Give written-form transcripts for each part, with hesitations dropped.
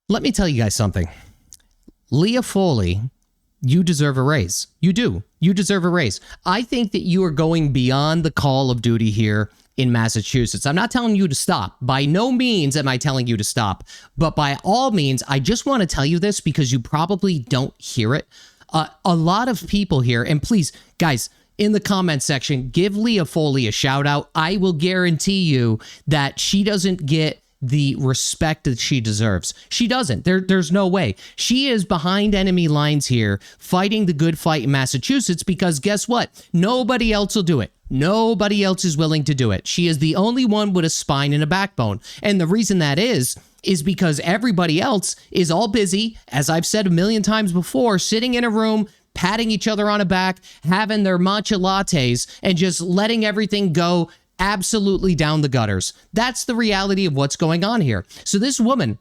Let me tell you guys something. Leah Foley, you deserve a raise. You do. You deserve a raise. I think that you are going beyond the call of duty here in Massachusetts. I'm not telling you to stop. By no means am I telling you to stop. But by all means, I just want to tell you this because you probably don't hear it. A lot of people here, and please, guys, in the comment section, give Leah Foley a shout out. I will guarantee you that she doesn't get the respect that she deserves. She doesn't. There's no way. She is behind enemy lines here, fighting the good fight in Massachusetts because guess what? Nobody else will do it. Nobody else is willing to do it. She is the only one with a spine and a backbone. And the reason that is because everybody else is all busy, as I've said a million times before, sitting in a room, patting each other on the back, having their matcha lattes, and just letting everything go absolutely down the gutters. That's the reality of what's going on here. So this woman,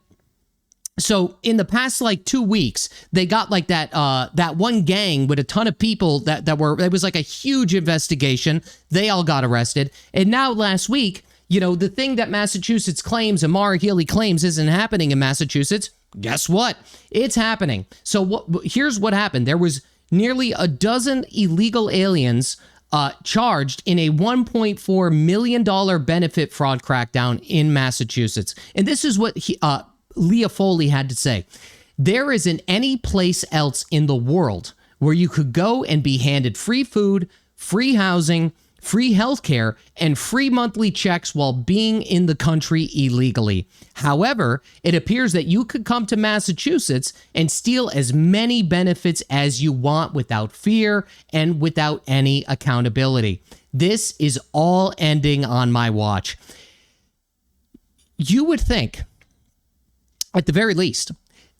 so in the past like 2 weeks, they got like that one gang with a ton of people that were, it was like a huge investigation. They all got arrested. And now last week, you know, the thing that Massachusetts claims and Maura Healey claims isn't happening in Massachusetts, guess what? It's happening. So here's what happened. There was nearly a dozen illegal aliens charged in a $1.4 million benefit fraud crackdown in Massachusetts. And this is what Leah Foley had to say. There isn't any place else in the world where you could go and be handed free food, free housing, free healthcare, and free monthly checks while being in the country illegally. However, it appears that you could come to Massachusetts and steal as many benefits as you want without fear and without any accountability. This is all ending on my watch. You would think, at the very least,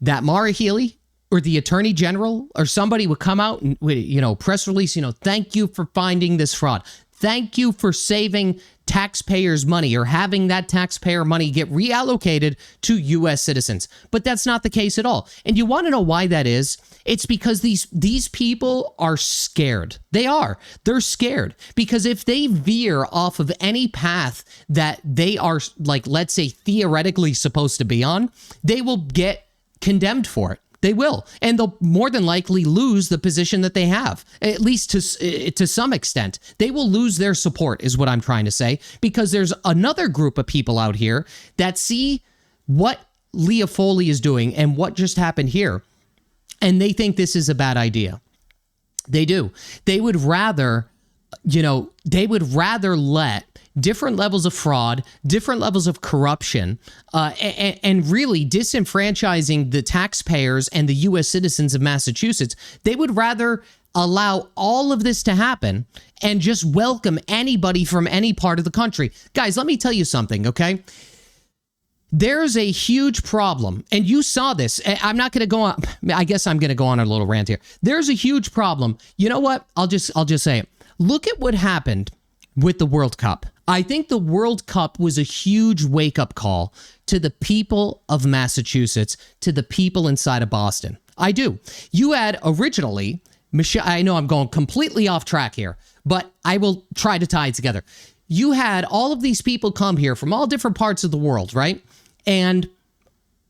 that Maura Healey or the Attorney General or somebody would come out and, you know, press release, thank you for finding this fraud. Thank you for saving taxpayers' money or having that taxpayer money get reallocated to U.S. citizens. But that's not the case at all. And you want to know why that is? It's because these people are scared. They are. They're scared because if they veer off of any path that they are, like, let's say, theoretically supposed to be on, they will get condemned for it. They will. And they'll more than likely lose the position that they have, at least to some extent. They will lose their support is what I'm trying to say, because there's another group of people out here that see what Leah Foley is doing and what just happened here, and they think this is a bad idea. They do. They would rather, let different levels of fraud, different levels of corruption, and really disenfranchising the taxpayers and the U.S. citizens of Massachusetts. They would rather allow all of this to happen and just welcome anybody from any part of the country. Guys, let me tell you something, okay? There's a huge problem, and you saw this. I'm not going to go on. I guess I'm going to go on a little rant here. There's a huge problem. You know what? I'll just say it. Look at what happened with the World Cup. I think the World Cup was a huge wake-up call to the people of Massachusetts, to the people inside of Boston. I do. You had originally, Michelle, I know I'm going completely off track here, but I will try to tie it together. You had all of these people come here from all different parts of the world, right? And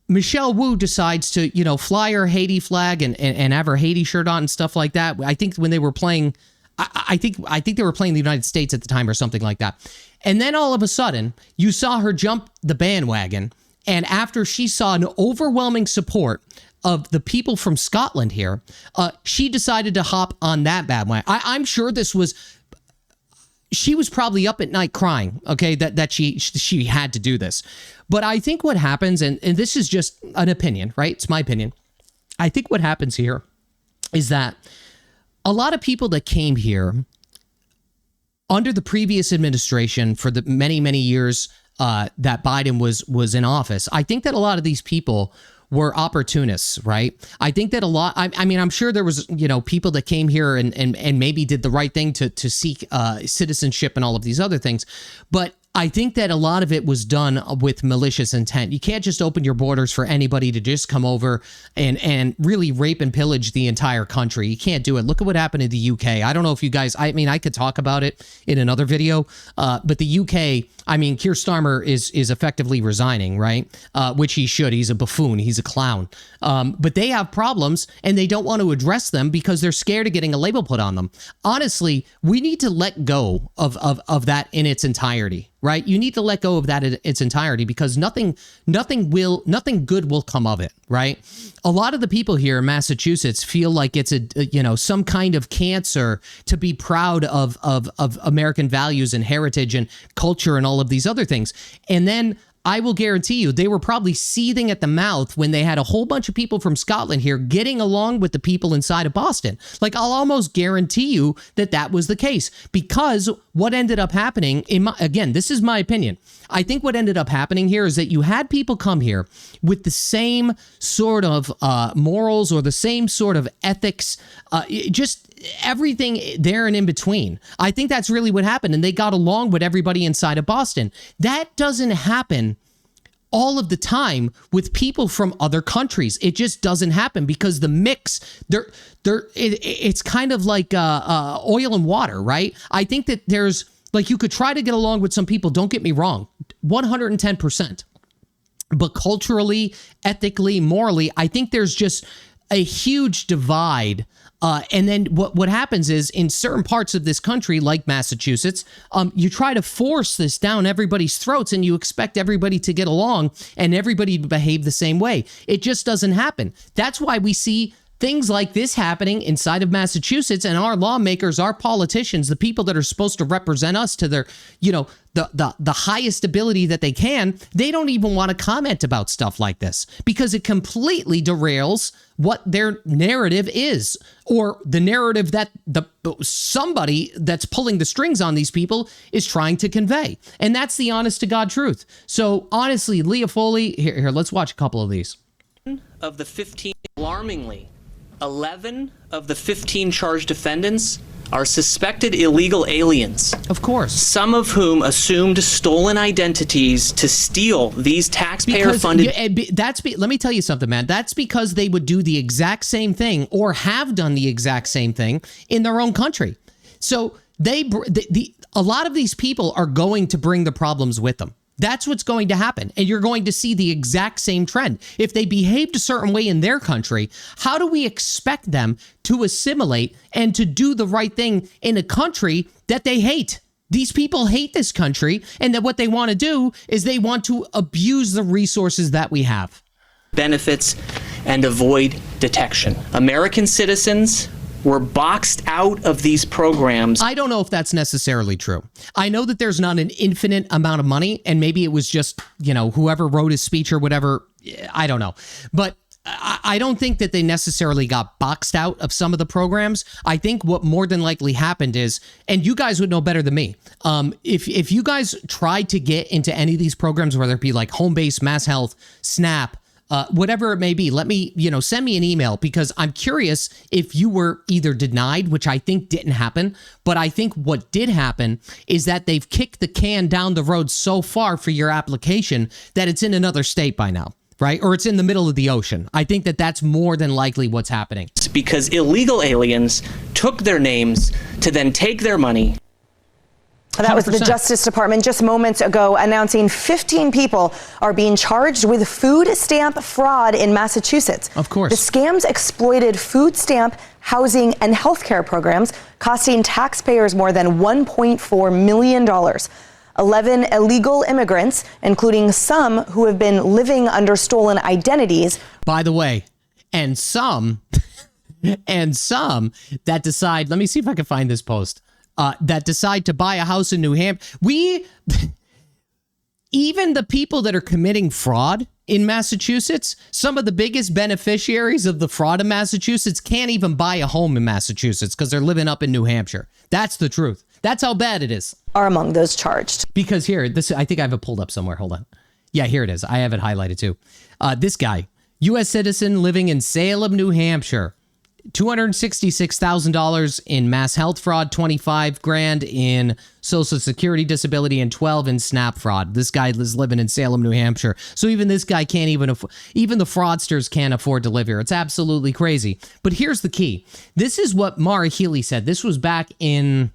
Michelle Wu decides to, fly her Haiti flag and have her Haiti shirt on and stuff like that. I think when they were playing, I think they were playing the United States at the time or something like that. And then all of a sudden, you saw her jump the bandwagon. And after she saw an overwhelming support of the people from Scotland here, she decided to hop on that bandwagon. I'm sure she was probably up at night crying, okay, that she had to do this. But I think what happens, and this is just an opinion, right? It's my opinion. I think what happens here is that a lot of people that came here under the previous administration for the many, many years that Biden was in office, I think that a lot of these people were opportunists, right? I think that a lot, I mean, I'm sure there was, people that came here and maybe did the right thing to seek citizenship and all of these other things. But I think that a lot of it was done with malicious intent. You can't just open your borders for anybody to just come over and really rape and pillage the entire country. You can't do it. Look at what happened in the UK. I don't know if you guys, I mean, I could talk about it in another video, but the UK, I mean, Keir Starmer is effectively resigning, right? Which he should. He's a buffoon. He's a clown. But they have problems and they don't want to address them because they're scared of getting a label put on them. Honestly, we need to let go of that in its entirety, right? You need to let go of that in its entirety because nothing good will come of it, right? A lot of the people here in Massachusetts feel like it's some kind of cancer to be proud of American values and heritage and culture and all of these other things. And then I will guarantee you they were probably seething at the mouth when they had a whole bunch of people from Scotland here getting along with the people inside of Boston. Like, I'll almost guarantee you that was the case, because what ended up happening, again, this is my opinion. I think what ended up happening here is that you had people come here with the same sort of morals or the same sort of ethics, just everything there and in between. I think that's really what happened, and they got along with everybody inside of Boston. That doesn't happen all of the time with people from other countries. It just doesn't happen because the mix, it's kind of like oil and water, right? I think that there's, like, you could try to get along with some people, don't get me wrong, 110%. But culturally, ethically, morally, I think there's just a huge divide. And then what happens is in certain parts of this country, like Massachusetts, you try to force this down everybody's throats and you expect everybody to get along and everybody to behave the same way. It just doesn't happen. That's why we see things like this happening inside of Massachusetts, and our lawmakers, our politicians, the people that are supposed to represent us to their, the highest ability that they can, they don't even want to comment about stuff like this because it completely derails what their narrative is, or the narrative that somebody that's pulling the strings on these people is trying to convey. And that's the honest to God truth. So honestly, Leah Foley, here, let's watch a couple of these. Of the 15, alarmingly, 11 of the 15 charged defendants are suspected illegal aliens. Of course. Some of whom assumed stolen identities to steal these taxpayer-funded... Let me tell you something, man. That's because they would do the exact same thing or have done the exact same thing in their own country. So a lot of these people are going to bring the problems with them. That's what's going to happen. And you're going to see the exact same trend. If they behaved a certain way in their country, how do we expect them to assimilate and to do the right thing in a country that they hate? These people hate this country, and that what they want to do is they want to abuse the resources that we have. Benefits and avoid detection. American citizens were boxed out of these programs. I don't know if that's necessarily true. I know that there's not an infinite amount of money, and maybe it was just, whoever wrote his speech or whatever. I don't know. But I don't think that they necessarily got boxed out of some of the programs. I think what more than likely happened is, and you guys would know better than me, if you guys tried to get into any of these programs, whether it be like Home-Based, MassHealth, SNAP, whatever it may be, let me, send me an email, because I'm curious if you were either denied, which I think didn't happen, but I think what did happen is that they've kicked the can down the road so far for your application that it's in another state by now, right? Or it's in the middle of the ocean. I think that that's more than likely what's happening. It's because illegal aliens took their names to then take their money. That was the Justice Department just moments ago announcing 15 people are being charged with food stamp fraud in Massachusetts. Of course. The scams exploited food stamp, housing, and healthcare programs, costing taxpayers more than $1.4 million. 11 illegal immigrants, including some who have been living under stolen identities. By the way, and some that decide, let me see if I can find this post. That decide to buy a house in New Hampshire. Even the people that are committing fraud in Massachusetts, some of the biggest beneficiaries of the fraud in Massachusetts can't even buy a home in Massachusetts because they're living up in New Hampshire. That's the truth. That's how bad it is. Are among those charged. Because here, I think I have it pulled up somewhere. Hold on. Yeah, here it is. I have it highlighted too. This guy, U.S. citizen living in Salem, New Hampshire. $266,000 in MassHealth fraud, 25 grand in Social Security disability, and 12 in SNAP fraud. This guy is living in Salem, New Hampshire. So even this guy can't even even the fraudsters can't afford to live here. It's absolutely crazy. But here's the key. This is what Mara Healey said. This was back in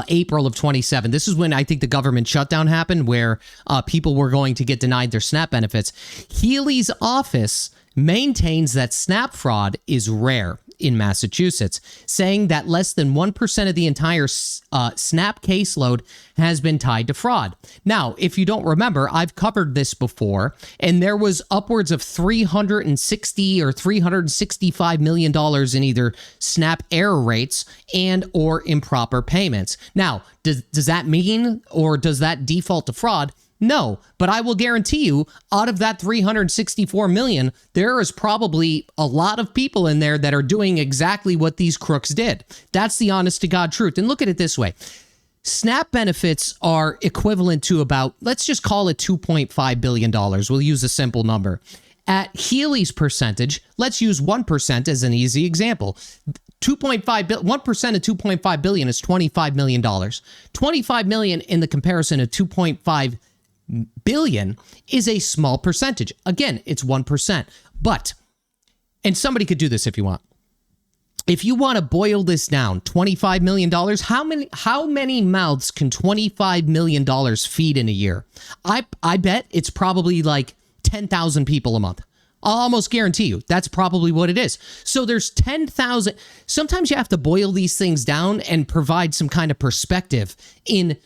April of 27. This is when I think the government shutdown happened, where people were going to get denied their SNAP benefits. Healey's office maintains that SNAP fraud is rare in Massachusetts, saying that less than 1% of the entire SNAP caseload has been tied to fraud. Now, if you don't remember, I've covered this before, and there was upwards of $360 or $365 million in either SNAP error rates and or improper payments. Now, does that mean, or does that default to fraud? No, but I will guarantee you, out of that 364 million, there is probably a lot of people in there that are doing exactly what these crooks did. That's the honest to God truth. And look at it this way. SNAP benefits are equivalent to about, let's just call it $2.5 billion. We'll use a simple number. At Healey's percentage, let's use 1% as an easy example. 1% of 2.5 billion is $25 million. 25 million in the comparison of 2.5 billion is a small percentage. Again, it's 1%. But, and somebody could do this if you want. If you want to boil this down, $25 million, how many mouths can $25 million feed in a year? I bet it's probably like 10,000 people a month. I'll almost guarantee you that's probably what it is. So there's 10,000. Sometimes you have to boil these things down and provide some kind of perspective and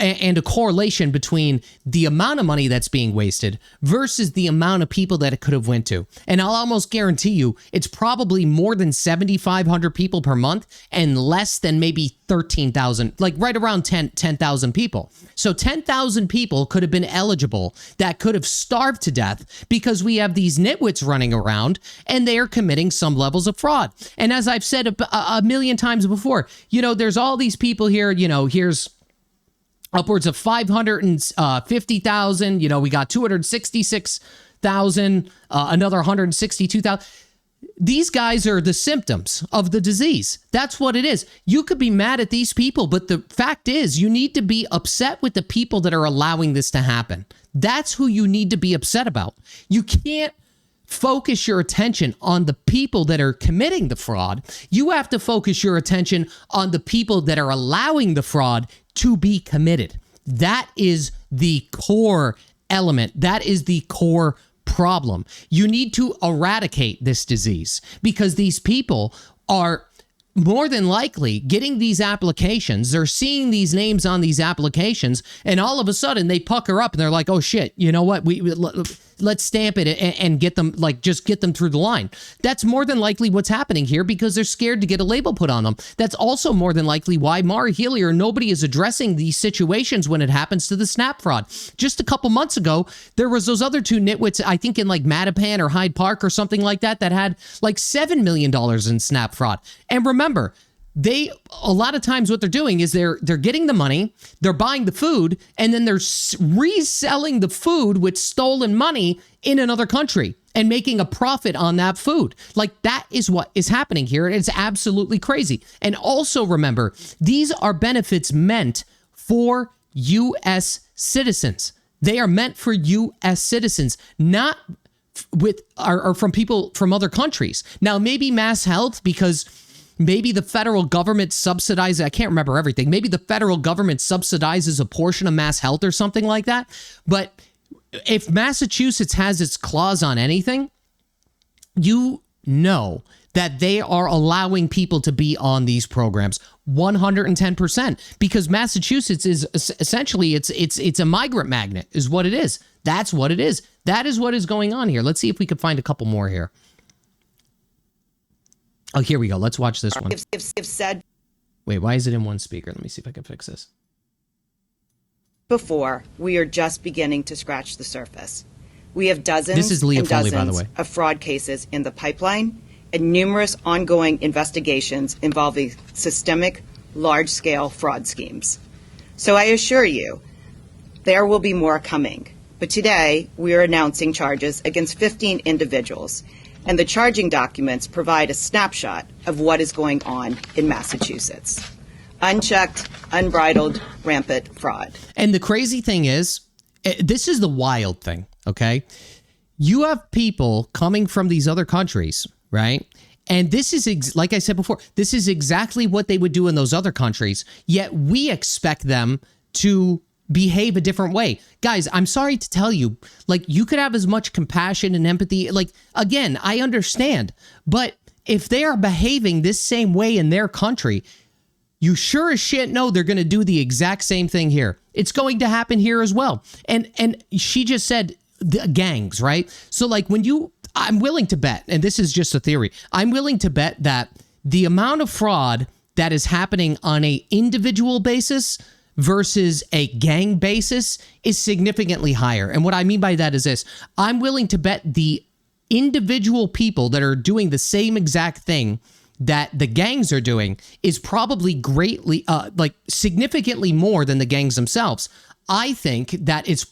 a correlation between the amount of money that's being wasted versus the amount of people that it could have went to. And I'll almost guarantee you it's probably more than 7,500 people per month and less than maybe 13,000, like right around 10,000 people. So 10,000 people could have been eligible that could have starved to death because we have these nitwits running around and they are committing some levels of fraud. And as I've said a million times before, there's all these people here, here's upwards of 550,000. We got 266,000, another 162,000. These guys are the symptoms of the disease. That's what it is. You could be mad at these people, but the fact is you need to be upset with the people that are allowing this to happen. That's who you need to be upset about. You can't focus your attention on the people that are committing the fraud. You have to focus your attention on the people that are allowing the fraud to be committed. That is the core element. That is the core problem. You need to eradicate this disease because these people are more than likely getting these applications. They're seeing these names on these applications, and all of a sudden they pucker up and they're like, oh shit, you know what? Let's stamp it and get them, just get them through the line. That's more than likely what's happening here because they're scared to get a label put on them. That's also more than likely why Mara Healey or nobody is addressing these situations when it happens to the SNAP fraud. Just a couple months ago, there was those other two nitwits, I think in Mattapan or Hyde Park or something like that had like $7 million in SNAP fraud. And remember, a lot of times what they're doing is they're getting the money, they're buying the food, and then they're reselling the food with stolen money in another country and making a profit on that food. That is what is happening here. It's absolutely crazy. And also remember, these are benefits meant for U.S. citizens. They are meant for U.S. citizens, not or from people from other countries. Now, maybe MassHealth, because maybe the federal government subsidizes, I can't remember everything. Maybe the federal government subsidizes a portion of MassHealth or something like that. But if Massachusetts has its claws on anything, you know that they are allowing people to be on these programs 110%, because Massachusetts is essentially it's a migrant magnet is what it is. That's what it is. That is what is going on here. Let's see if we could find a couple more here. Oh, here we go. Let's watch this one. If said Wait, why is it in one speaker? Let me see if I can fix this. Before, we are just beginning to scratch the surface. We have dozens This is Leah and Foley, dozens by the way. of fraud cases in the pipeline and numerous ongoing investigations involving systemic, large-scale fraud schemes. So I assure you, there will be more coming. But today, we are announcing charges against 15 individuals, and the charging documents provide a snapshot of what is going on in Massachusetts. Unchecked, unbridled, rampant fraud. And the crazy thing is, this is the wild thing, okay? You have people coming from these other countries, right? And this is, like I said before, this is exactly what they would do in those other countries, yet we expect them to behave a different way. Guys, I'm sorry to tell you, like, you could have as much compassion and empathy. Like, again, I understand, but if they are behaving this same way in their country, you sure as shit know they're going to do the exact same thing here. It's going to happen here as well. And she just said the gangs, right? So like I'm willing to bet, and this is just a theory, I'm willing to bet that the amount of fraud that is happening on a individual basis versus a gang basis is significantly higher. And what I mean by that is this: I'm willing to bet the individual people that are doing the same exact thing that the gangs are doing is probably greatly, significantly more than the gangs themselves. I think that it's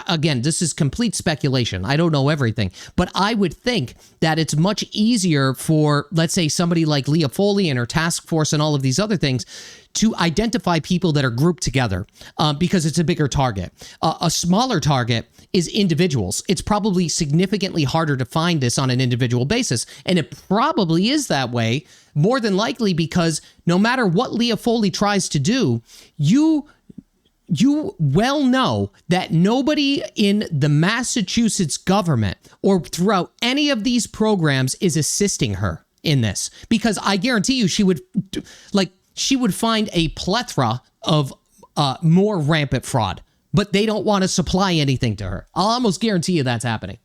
again, this is complete speculation. I don't know everything, but I would think that it's much easier for, let's say, somebody like Leah Foley and her task force and all of these other things to identify people that are grouped together because it's a bigger target. A smaller target is individuals. It's probably significantly harder to find this on an individual basis. And it probably is that way, more than likely, because no matter what Leah Foley tries to do, you well know that nobody in the Massachusetts government or throughout any of these programs is assisting her in this, because I guarantee you she would find a plethora of more rampant fraud, but they don't want to supply anything to her. I'll almost guarantee you that's happening.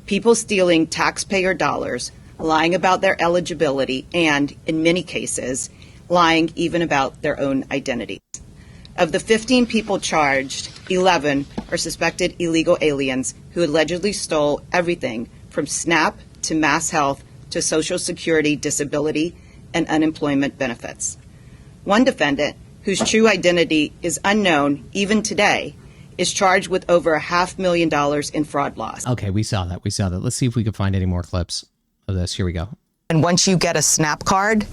People stealing taxpayer dollars, lying about their eligibility, and, in many cases, lying even about their own identities. Of the 15 people charged, 11 are suspected illegal aliens who allegedly stole everything from SNAP to MassHealth to Social Security, disability, and unemployment benefits. One defendant, whose true identity is unknown even today, is charged with over $500,000 in fraud loss. Okay, we saw that. Let's see if we can find any more clips of this. Here we go. And once you get a SNAP card,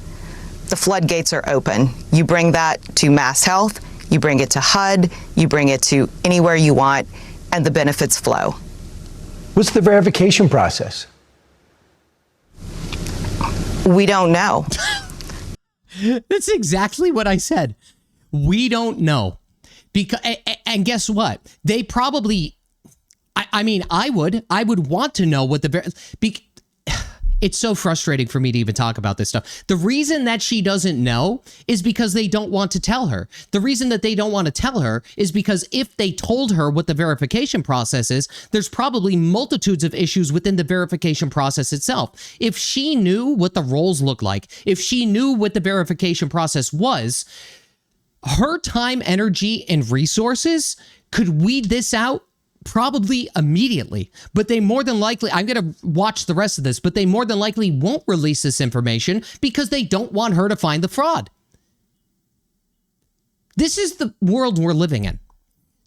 the floodgates are open. You bring that to MassHealth, you bring it to HUD, you bring it to anywhere you want, and the benefits flow. What's the verification process? We don't know. That's exactly what I said. We don't know. Because, and guess what? They probably, I would want to know what it's so frustrating for me to even talk about this stuff. The reason that she doesn't know is because they don't want to tell her. The reason that they don't want to tell her is because if they told her what the verification process is, there's probably multitudes of issues within the verification process itself. If she knew what the roles look like, if she knew what the verification process was, her time, energy, and resources could weed this out probably immediately. But they more than likely, I'm going to watch the rest of this, but they more than likely won't release this information because they don't want her to find the fraud. This is the world we're living in.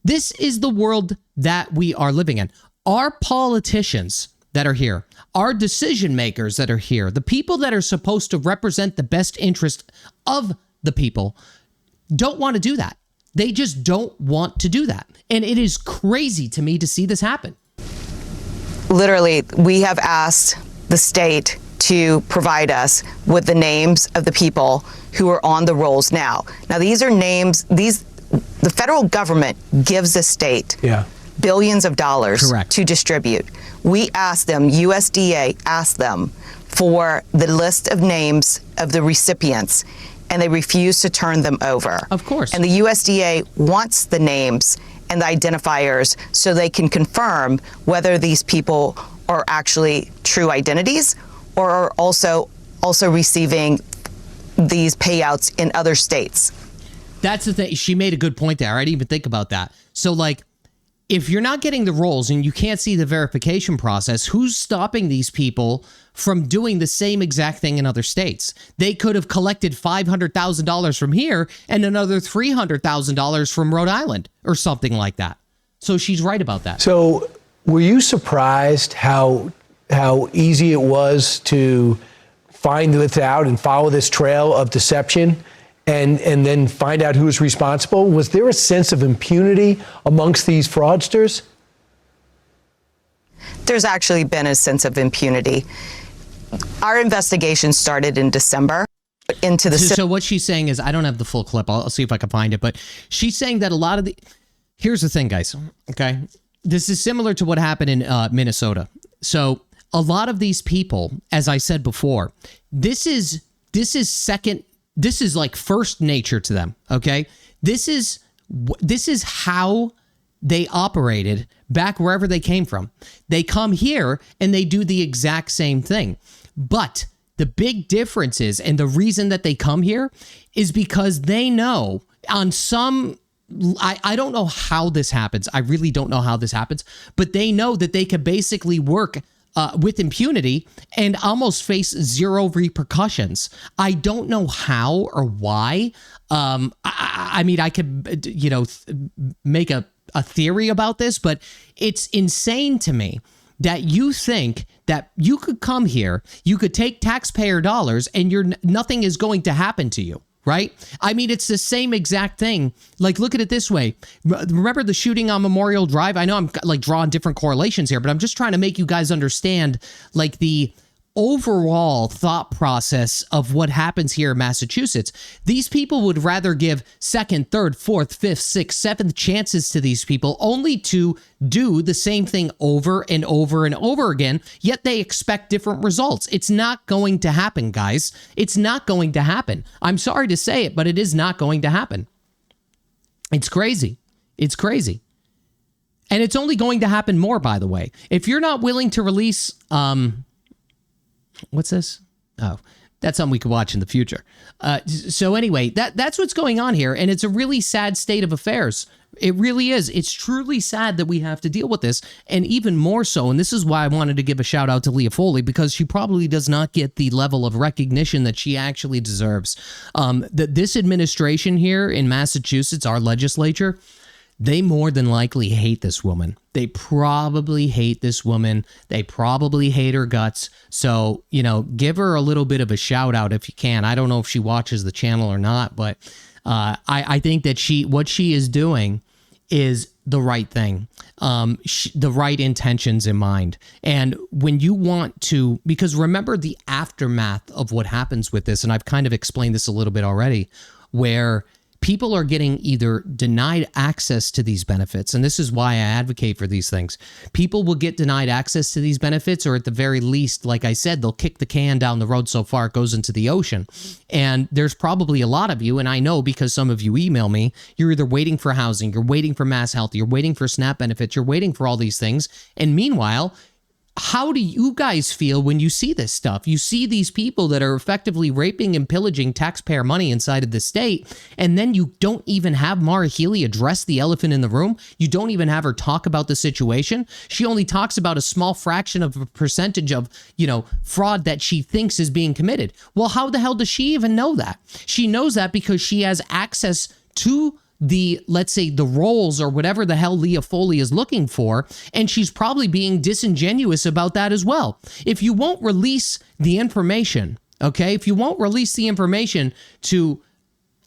This is the world that we are living in. Our politicians that are here, our decision makers that are here, the people that are supposed to represent the best interest of the people don't want to do that. They just don't want to do that. And it is crazy to me to see this happen. Literally, we have asked the state to provide us with the names of the people who are on the rolls now. Now, these are names, the federal government gives the state billions of dollars to distribute. We asked them, USDA asked them for the list of names of the recipients, and they refuse to turn them over. Of course. And the USDA wants the names and the identifiers so they can confirm whether these people are actually true identities or are also receiving these payouts in other states. That's the thing. She made a good point there. I didn't even think about that. So, like, if you're not getting the roles and you can't see the verification process, who's stopping these people from doing the same exact thing in other states? They could have collected $500,000 from here and another $300,000 from Rhode Island or something like that. So she's right about that. So were you surprised how how easy it was to find this out and follow this trail of deception and then find out who's responsible? Was there a sense of impunity amongst these fraudsters? There's actually been a sense of impunity. Our investigation started in December into the... So what she's saying is, I don't have the full clip. I'll see if I can find it. But she's saying that a lot of the... Here's the thing, guys. Okay. This is similar to what happened in Minnesota. So a lot of these people, as I said before, this is like first nature to them. Okay. This is how they operated back wherever they came from. They come here and they do the exact same thing. But the big difference is, and the reason that they come here is because they know on some, I don't know how this happens. I really don't know how this happens, but they know that they could basically work with impunity and almost face zero repercussions. I don't know how or why. I mean, I could, make a theory about this, but it's insane to me that you think that you could come here, you could take taxpayer dollars, and nothing is going to happen to you, right? I mean, it's the same exact thing. Like, look at it this way. Remember the shooting on Memorial Drive? I know I'm like drawing different correlations here, but I'm just trying to make you guys understand like the overall thought process of what happens here in Massachusetts. These people would rather give second, third, fourth, fifth, sixth, seventh chances to these people only to do the same thing over and over and over again, yet they expect different results. It's not going to happen, guys. It's not going to happen. I'm sorry to say it, but it is not going to happen. It's crazy. It's crazy. And it's only going to happen more, by the way. If you're not willing to release, what's this? Oh, that's something we could watch in the future. So anyway, that's what's going on here. And it's a really sad state of affairs. It really is. It's truly sad that we have to deal with this. And even more so, and this is why I wanted to give a shout out to Leah Foley, because she probably does not get the level of recognition that she actually deserves. This administration here in Massachusetts, our legislature, they more than likely hate this woman. They probably hate this woman. They probably hate her guts. So, give her a little bit of a shout out if you can. I don't know if she watches the channel or not, but I think that what she is doing is the right thing, the right intentions in mind. And when you want to, because remember the aftermath of what happens with this, and I've kind of explained this a little bit already, where people are getting either denied access to these benefits, and this is why I advocate for these things. People will get denied access to these benefits, or at the very least, like I said, they'll kick the can down the road so far it goes into the ocean. And there's probably a lot of you, and I know because some of you email me, you're either waiting for housing, you're waiting for MassHealth, you're waiting for SNAP benefits, you're waiting for all these things. And meanwhile, how do you guys feel when you see this stuff? You see these people that are effectively raping and pillaging taxpayer money inside of the state, and then you don't even have Maura Healey address the elephant in the room. You don't even have her talk about the situation. She only talks about a small fraction of a percentage of, fraud that she thinks is being committed. Well, how the hell does she even know that? She knows that because she has access to let's say the roles or whatever the hell Leah Foley is looking for, and she's probably being disingenuous about that as well. If you won't release the information, okay, if you won't release the information to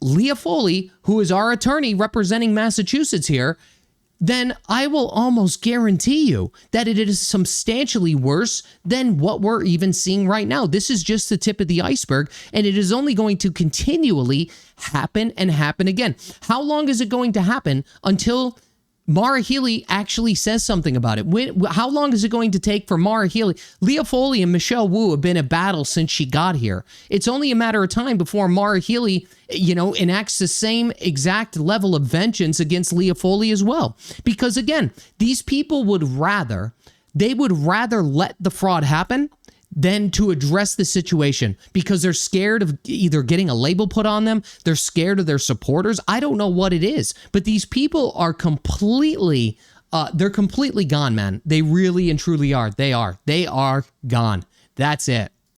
Leah Foley, who is our attorney representing Massachusetts here, then I will almost guarantee you that it is substantially worse than what we're even seeing right now. This is just the tip of the iceberg, and it is only going to continually happen and happen again. How long is it going to happen until Maura Healey actually says something about it? How long is it going to take for Maura Healey? Leah Foley and Michelle Wu have been in battle since she got here. It's only a matter of time before Maura Healey, enacts the same exact level of vengeance against Leah Foley as well. Because again, these people would rather let the fraud happen than to address the situation, because they're scared of either getting a label put on them, they're scared of their supporters. I don't know what it is, but these people are completely, they're completely gone, man. They really and truly are. They are gone. That's it.